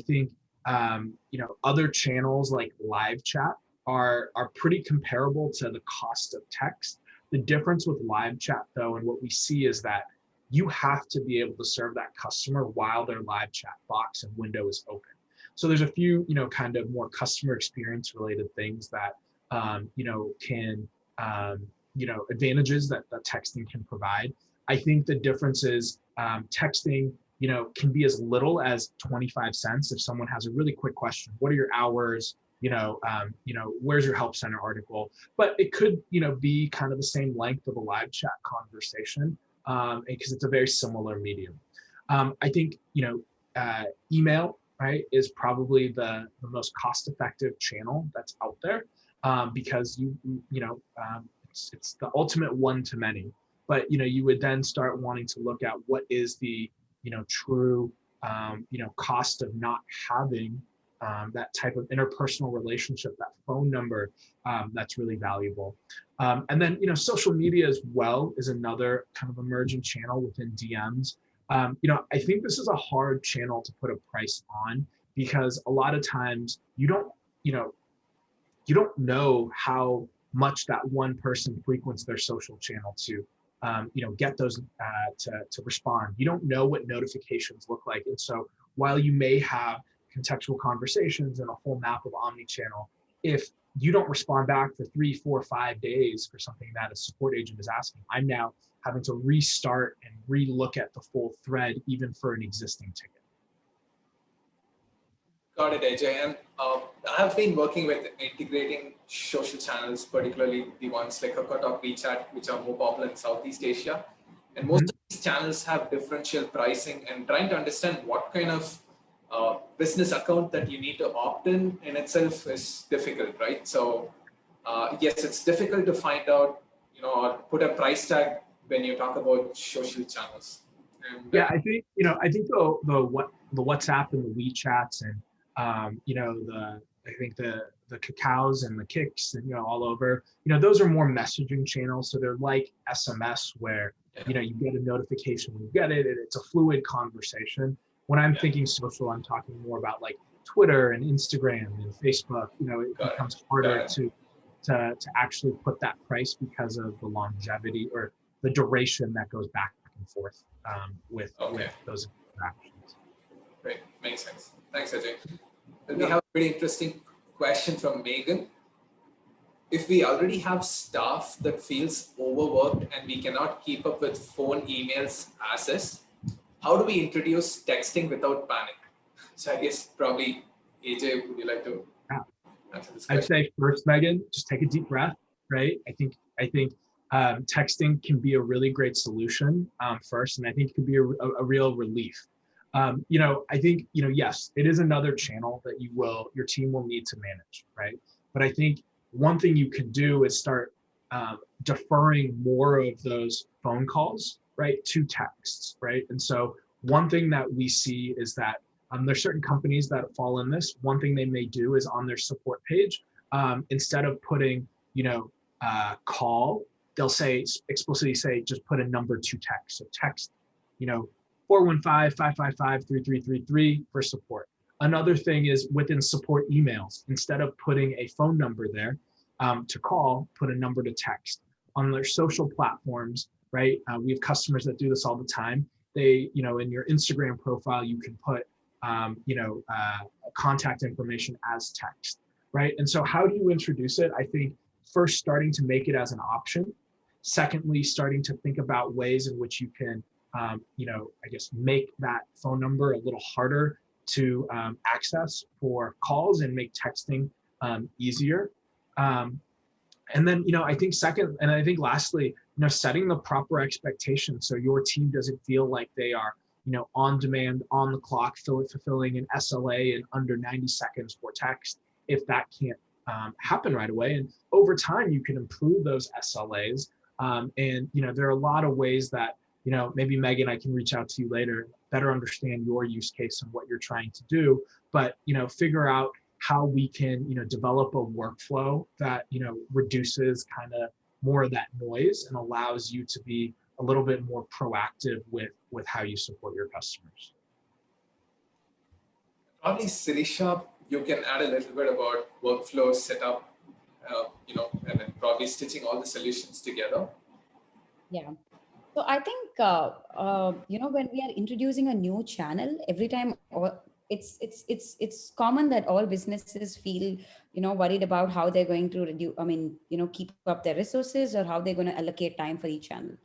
think, other channels like live chat are pretty comparable to the cost of text. The difference with live chat though, and what we see is that you have to be able to serve that customer while their live chat box and window is open. So there's a few, kind of more customer experience related things that, can, advantages that texting can provide. I think the difference is texting, can be as little as 25 cents if someone has a really quick question. What are your hours? Where's your help center article? But it could, be kind of the same length of a live chat conversation because it's a very similar medium. I think, email, right, is probably the most cost-effective channel that's out there because it's the ultimate one-to-many. But you would then start wanting to look at what is the true cost of not having that type of interpersonal relationship, that phone number that's really valuable. And then social media as well is another kind of emerging channel within DMs. I think this is a hard channel to put a price on because a lot of times you don't know how much that one person frequents their social channel to get those to respond. You don't know what notifications look like. And so while you may have contextual conversations and a whole map of omnichannel, if you don't respond back for 3, 4, 5 days for something that a support agent is asking, I'm now having to restart and re-look at the full thread, even for an existing ticket. Got it, AJ. And I've been working with integrating social channels, particularly the ones like KakaoTalk, WeChat, which are more popular in Southeast Asia. And most of these channels have differential pricing, and trying to understand what kind of business account that you need to opt in itself is difficult, right? So yes, it's difficult to find out, or put a price tag when you talk about social channels. And, yeah, I think the WhatsApp and the WeChats and the Kakaos and the Kicks and all over, those are more messaging channels. So they're like SMS where you get a notification when you get it, and it's a fluid conversation. When I'm thinking social, I'm talking more about like Twitter and Instagram and Facebook. It becomes harder to actually put that price because of the longevity or the duration that goes back and forth with those interactions. Great, makes sense. Thanks, Ajay. And we have a pretty interesting question from Megan. If we already have staff that feels overworked and we cannot keep up with phone, emails, as is, how do we introduce texting without panic? So I guess probably, AJ, would you like to answer this question? I'd say first, Megan, just take a deep breath, right? I think texting can be a really great solution first, and I think it could be a real relief. I think, yes, it is another channel that your team will need to manage, right? But I think one thing you can do is start deferring more of those phone calls, right, to texts, right? And so one thing that we see is that there's certain companies that fall in this. One thing they may do is on their support page, instead of putting, call, they'll explicitly say, just put a number to text. So text, 415-555-3333 for support. Another thing is within support emails, instead of putting a phone number there to call, put a number to text. On their social platforms, right? We have customers that do this all the time. They, in your Instagram profile, you can put, contact information as text, right? And so how do you introduce it? I think first starting to make it as an option. Secondly, starting to think about ways in which you can, make that phone number a little harder to access for calls and make texting easier. And then, I think second, and I think lastly, setting the proper expectations so your team doesn't feel like they are, on demand, on the clock, fulfilling an SLA in under 90 seconds for text, if that can't happen right away. And over time, you can improve those SLAs. And, there are a lot of ways that, maybe Megan, I can reach out to you later, better understand your use case and what you're trying to do, but, figure out how we can, develop a workflow that, reduces kind of more of that noise and allows you to be a little bit more proactive with how you support your customers. Probably, Sirisha, you can add a little bit about workflow setup, and then probably stitching all the solutions together. Yeah. So I think, when we are introducing a new channel, every time it's common that all businesses feel, worried about how they're going to keep up their resources or how they're going to allocate time for each channel.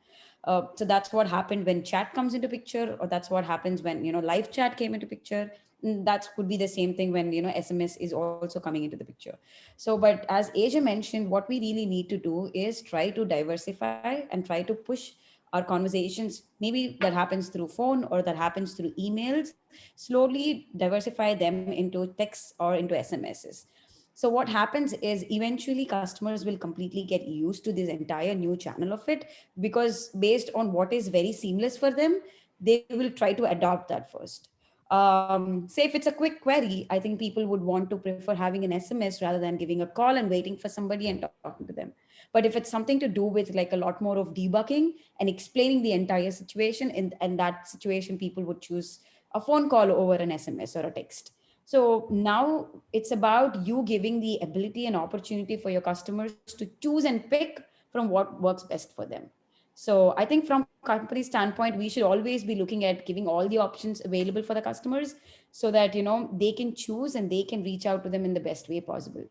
So that's what happened when chat comes into picture, or that's what happens when, live chat came into picture. That could be the same thing when, SMS is also coming into the picture. So, but as Asia mentioned, what we really need to do is try to diversify and try to push our conversations. Maybe that happens through phone or that happens through emails, slowly diversify them into texts or into SMSs. So what happens is eventually customers will completely get used to this entire new channel of it, because based on what is very seamless for them, they will try to adopt that first. Say if it's a quick query, I think people would want to prefer having an SMS rather than giving a call and waiting for somebody and talking to them. But if it's something to do with like a lot more of debugging and explaining the entire situation, in that situation, people would choose a phone call over an SMS or a text. So now it's about you giving the ability and opportunity for your customers to choose and pick from what works best for them. So I think from company standpoint, we should always be looking at giving all the options available for the customers so that, they can choose and they can reach out to them in the best way possible.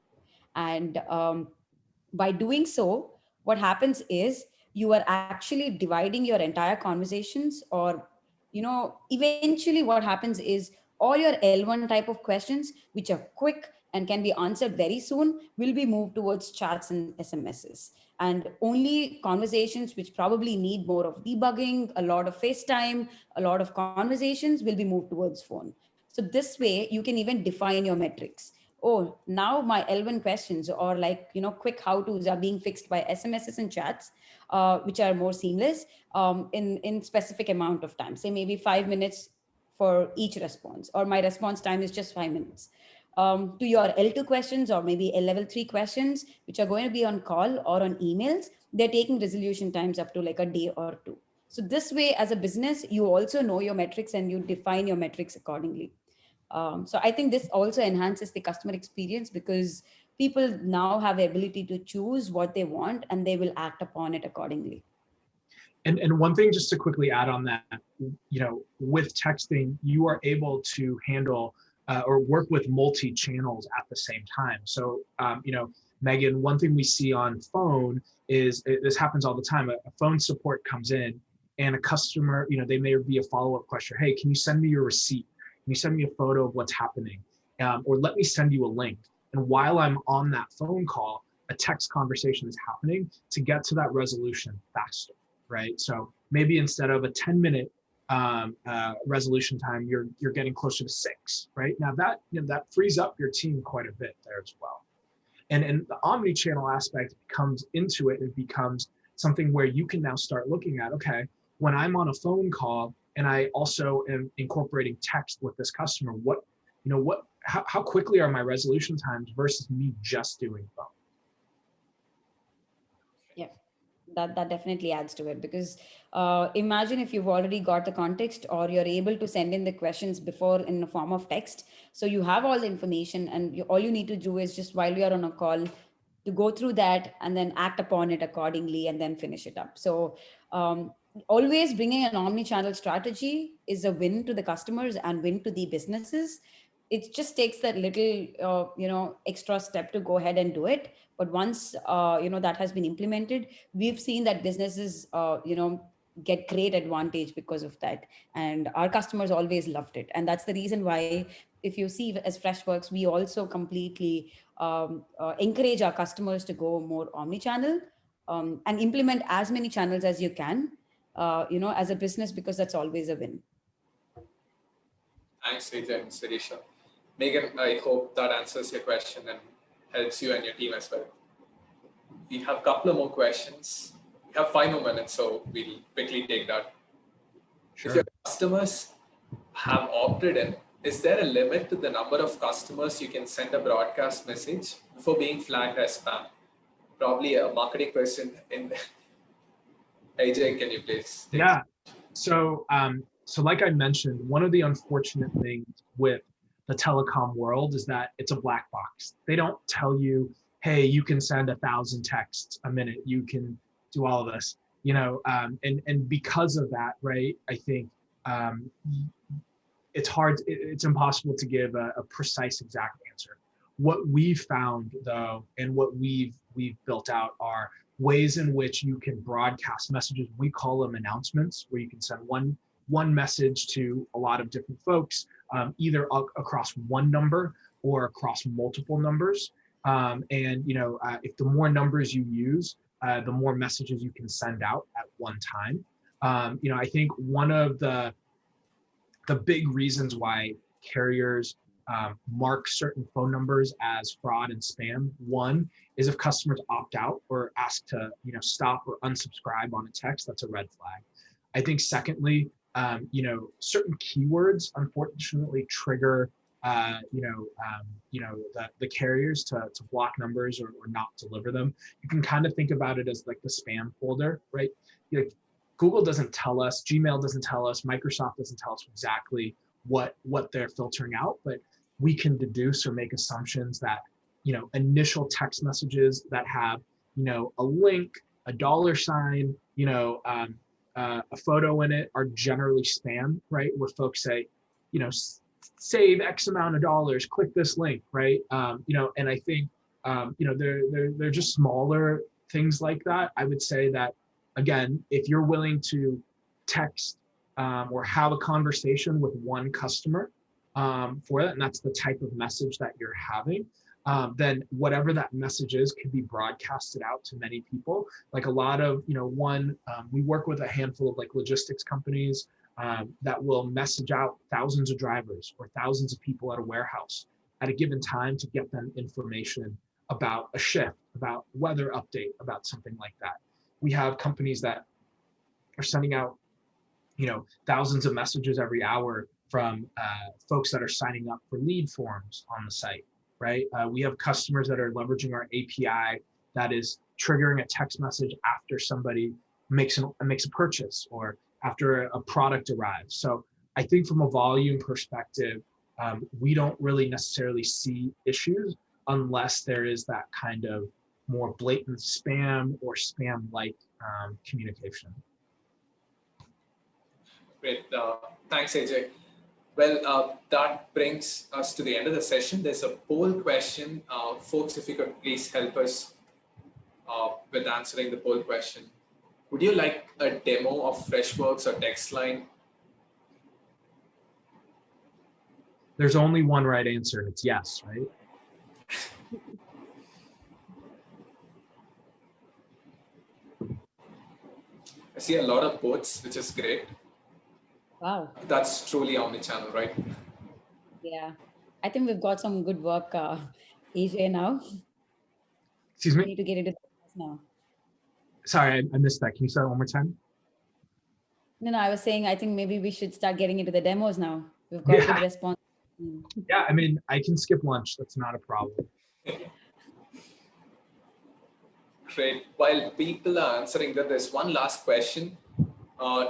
And by doing so, what happens is you are actually dividing your entire conversations, or, eventually what happens is all your L1 type of questions, which are quick and can be answered very soon, will be moved towards chats and SMSs. And only conversations which probably need more of debugging, a lot of FaceTime, a lot of conversations will be moved towards phone. So this way you can even define your metrics. Oh, now my L1 questions or quick how-tos are being fixed by SMSs and chats, which are more seamless in specific amount of time, say maybe 5 minutes for each response, or my response time is just 5 minutes. To your L2 questions or maybe a level 3 questions, which are going to be on call or on emails, they're taking resolution times up to like a day or two. So this way, as a business, you also know your metrics and you define your metrics accordingly. So I think this also enhances the customer experience because people now have the ability to choose what they want and they will act upon it accordingly. And one thing just to quickly add on that, with texting, you are able to handle or work with multi-channels at the same time. So, you know, Megan, one thing we see on phone is this happens all the time. A phone support comes in and a customer, you know, they may be a follow-up question. Hey, can you send me your receipt? Can you send me a photo of what's happening? Or let me send you a link. And while I'm on that phone call, a text conversation is happening to get to that resolution faster, right? So maybe instead of a 10-minute resolution time, you're getting closer to 6, right? Now that, you know, that frees up your team quite a bit there as well. And the omni-channel aspect comes into it. It becomes something where you can now start looking at, okay, when I'm on a phone call and I also am incorporating text with this customer, what, you know, what, how quickly are my resolution times versus me just doing phone? Yeah, that definitely adds to it, because imagine if you've already got the context, or you're able to send in the questions before in the form of text. So you have all the information, and all you need to do is just while we are on a call to go through that and then act upon it accordingly and then finish it up. So always bringing an omni-channel strategy is a win to the customers and win to the businesses. It just takes that little extra step to go ahead and do it. But once that has been implemented, we've seen that businesses get great advantage because of that, and our customers always loved it. And that's the reason why, if you see, as Freshworks, we also completely encourage our customers to go more omni-channel, and implement as many channels as you can, as a business, because that's always a win. Thanks, Vijay and Sirisha. Megan, I hope that answers your question and helps you and your team as well. We have a couple of more questions. We have 5 more minutes, so we'll quickly take that. Sure. If your customers have opted in, is there a limit to the number of customers you can send a broadcast message before being flagged as spam? Probably a marketing person in AJ, can you please? Yeah. So, so like I mentioned, one of the unfortunate things with the telecom world is that it's a black box. They don't tell you, hey, you can send 1,000 texts a minute. You can do all of this, you know, and because of that, right, I think it's hard, it's impossible to give a precise exact answer. What we've found though, and what we've built out are ways in which you can broadcast messages. We call them announcements, where you can send one message to a lot of different folks, either across one number or across multiple numbers. And you know, if the more numbers you use, the more messages you can send out at one time. You know, I think one of the big reasons why carriers mark certain phone numbers as fraud and spam, one is if customers opt out or ask to, you know, stop or unsubscribe on a text, that's a red flag. I think secondly, you know, certain keywords unfortunately trigger, the carriers to block numbers or not deliver them. You can kind of think about it as like the spam folder, right? Like Google doesn't tell us, Gmail doesn't tell us, Microsoft doesn't tell us exactly what they're filtering out, but we can deduce or make assumptions that, you know, initial text messages that have, you know, a link, a $sign, you know, a photo in it are generally spam, right? Where folks say, you know, save X amount of dollars, click this link, right? You know, and I think, you know, they're just smaller things like that. I would say that, again, if you're willing to text or have a conversation with one customer for that, and that's the type of message that you're having, then whatever that message is can be broadcasted out to many people. Like a lot of, you know, we work with a handful of like logistics companies that will message out thousands of drivers or thousands of people at a warehouse at a given time to get them information about a shift, about weather update, about something like that. We have companies that are sending out, you know, thousands of messages every hour from folks that are signing up for lead forms on the site, right? We have customers that are leveraging our API that is triggering a text message after somebody makes a purchase or after a product arrives. So I think from a volume perspective, we don't really necessarily see issues unless there is that kind of more blatant spam or spam-like communication. Great. Thanks, AJ. Well, that brings us to the end of the session. There's a poll question. Folks, if you could please help us with answering the poll question. Would you like a demo of Freshworks or TextLine? There's only one right answer, and it's yes, right? I see a lot of votes, which is great. Wow. That's truly omnichannel, right? Yeah. I think we've got some good work, AJ, now. Excuse We me? need to get into this now. Sorry, I missed that. Can you say that one more time? No, I was saying, I think maybe we should start getting into the demos now. We've got good response. Yeah, I mean, I can skip lunch. That's not a problem. Great. While people are answering that, there's one last question.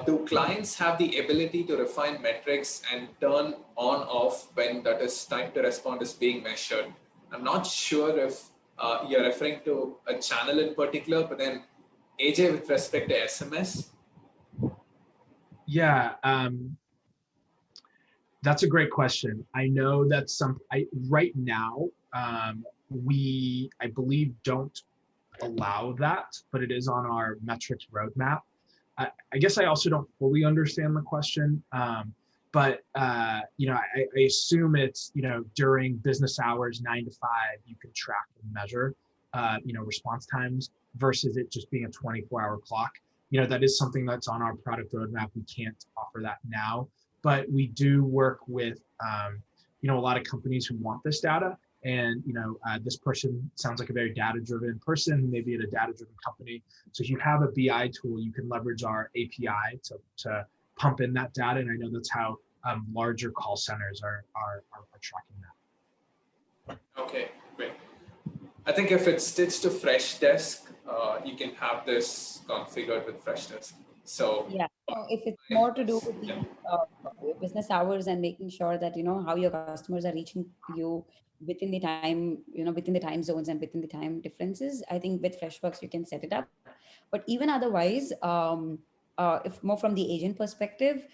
Do clients have the ability to refine metrics and turn on off when that is time to respond is being measured? I'm not sure if you're referring to a channel in particular, but then AJ, with respect to SMS? Yeah, that's a great question. I know that right now, I believe don't allow that, but it is on our metrics roadmap. I guess I also don't fully understand the question, but you know, I assume it's, you know, during business hours, 9 to 5, you can track and measure, you know, response times versus it just being a 24-hour clock. You know, that is something that's on our product roadmap. We can't offer that now, but we do work with, you know, a lot of companies who want this data. And, you know, this person sounds like a very data-driven person, maybe at a data-driven company. So if you have a BI tool, you can leverage our API to pump in that data. And I know that's how larger call centers are tracking that. Okay, great. I think if it's stitched to Freshdesk, you can have this configured with Freshdesk. So yeah, so if it's more to do with the business hours and making sure that, you know, how your customers are reaching you within the time, you know, within the time zones and within the time differences, I think with Freshworks, you can set it up. But even otherwise, if more from the agent perspective,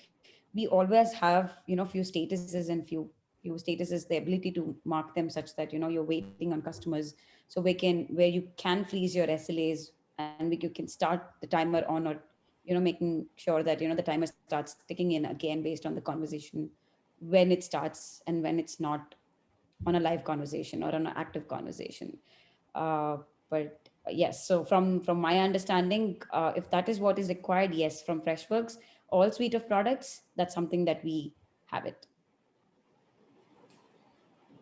we always have, you know, few statuses and few statuses, the ability to mark them such that, you know, you're waiting on customers. So where you can freeze your SLAs and you can start the timer on, or, you know, making sure that, you know, the timer starts ticking in again based on the conversation, when it starts and when it's not on a live conversation or on an active conversation. But yes, so from my understanding, if that is what is required, yes, from Freshworks, all suite of products, that's something that we have it.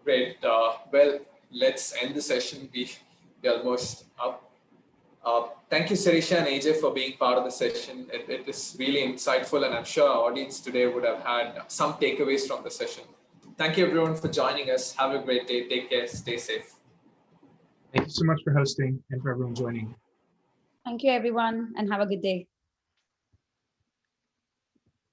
great. Well, let's end the session. We're almost up. Thank you, Sirisha and AJ, for being part of the session. It is really insightful, and I'm sure our audience today would have had some takeaways from the session. Thank you, everyone, for joining us. Have a great day. Take care. Stay safe. Thank you so much for hosting and for everyone joining. Thank you, everyone, and have a good day.